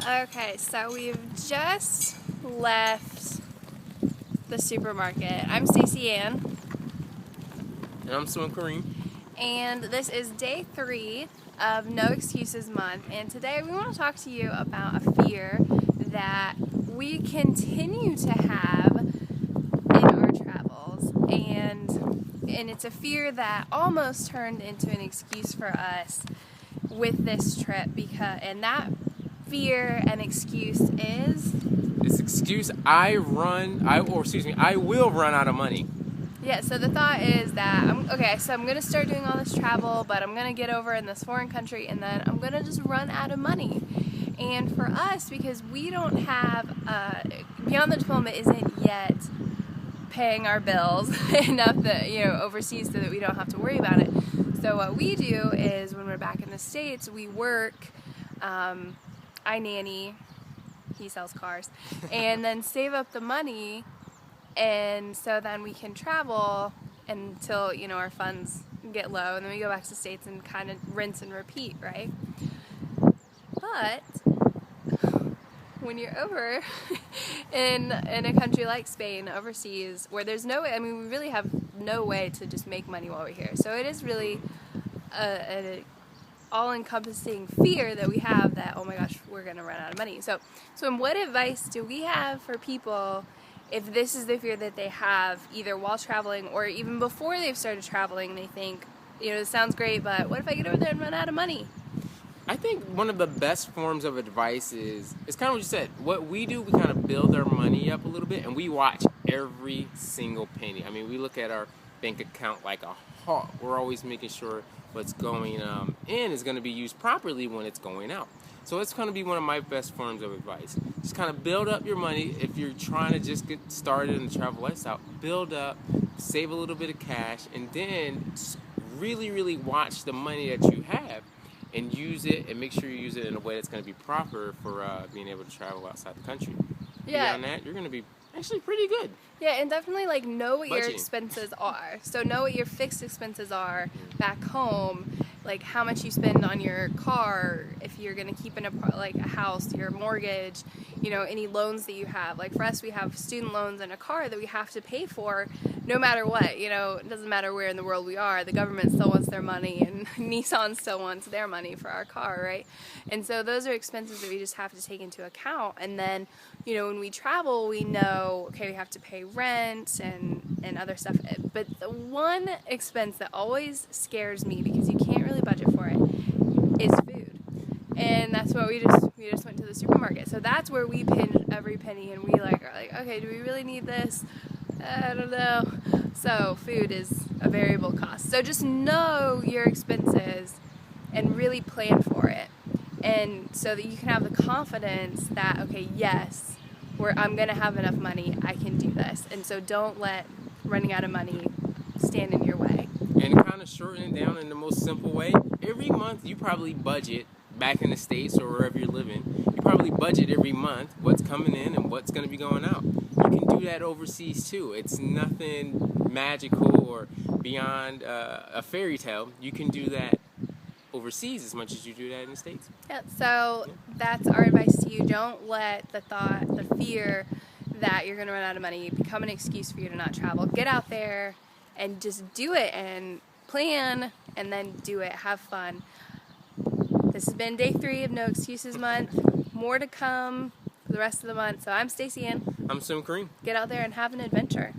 Okay, so we've just left the supermarket. I'm Stacey Ann. And I'm Swim Kareem. And this is day 3 of No Excuses Month. And today we want to talk to you about a fear that we continue to have in our travels. And it's a fear that almost turned into an excuse for us with this trip, and that fear and excuse is This excuse, I will run out of money. yeah. So the thought is that I'm going to start doing all this travel, but I'm going to get over in this foreign country and then I'm going to just run out of money. And for us, because we don't have beyond the diploma isn't yet paying our bills enough that overseas so that we don't have to worry about it. So what we do is when we're back in the States, we work. I nanny, he sells cars, and then save up the money, and so then we can travel until our funds get low, and then we go back to the States and kind of rinse and repeat, right? But when you're over in a country like Spain, overseas, where there's no way, we really have no way to just make money while we're here. So it is really an all-encompassing fear that we have that, oh my gosh, we're going to run out of money. So what advice do we have for people if this is the fear that they have either while traveling or even before they've started traveling? They think, this sounds great, but what if I get over there and run out of money? I think one of the best forms of advice is kind of what you said. What we do, we kind of build our money up a little bit, and we watch every single penny. We look at our bank account like a hawk. We're always making sure what's going in is going to be used properly when it's going out. So it's going to be one of my best forms of advice. Just kind of build up your money. If you're trying to just get started in the travel lifestyle, build up, save a little bit of cash, and then really, really watch the money that you have and use it, and make sure you use it in a way that's going to be proper for being able to travel outside the country. Yeah. Beyond that, you're going to be actually pretty good. Yeah, and definitely know what your Budgeting. expenses are. So know what your fixed expenses are back home, like how much you spend on your car, if you're going to keep in a house, your mortgage, any loans that you have. Like for us, we have student loans and a car that we have to pay for no matter what. It doesn't matter where in the world we are. The government still wants their money, and Nissan still wants their money for our car, right? And so those are expenses that we just have to take into account. And then, when we travel, we know, okay, we have to pay rent and other stuff. But the one expense that always scares me, because you can't really budget for it, is food. And that's what we just went to the supermarket. So that's where we pinch every penny, and we are like, okay, do we really need this? I don't know. So food is a variable cost. So just know your expenses and really plan for it. And so that you can have the confidence that, okay, yes, I'm going to have enough money, I can do this. And so don't let running out of money stand in your way. And kind of shorten it down in the most simple way. Every month you probably budget, back in the States or wherever you're living, you probably budget every month what's coming in and what's going to be going out. You can do that overseas too. It's nothing magical or beyond a fairy tale. You can do that overseas as much as you do that in the States. Yeah, so that's our advice to you. Don't let the fear that you're going to run out of money become an excuse for you to not travel. Get out there and just do it, and plan, and then do it. Have fun. This has been day 3 of No Excuses Month. More to come for the rest of the month. So I'm Stacey Ann. I'm Swim Kareem. Get out there and have an adventure.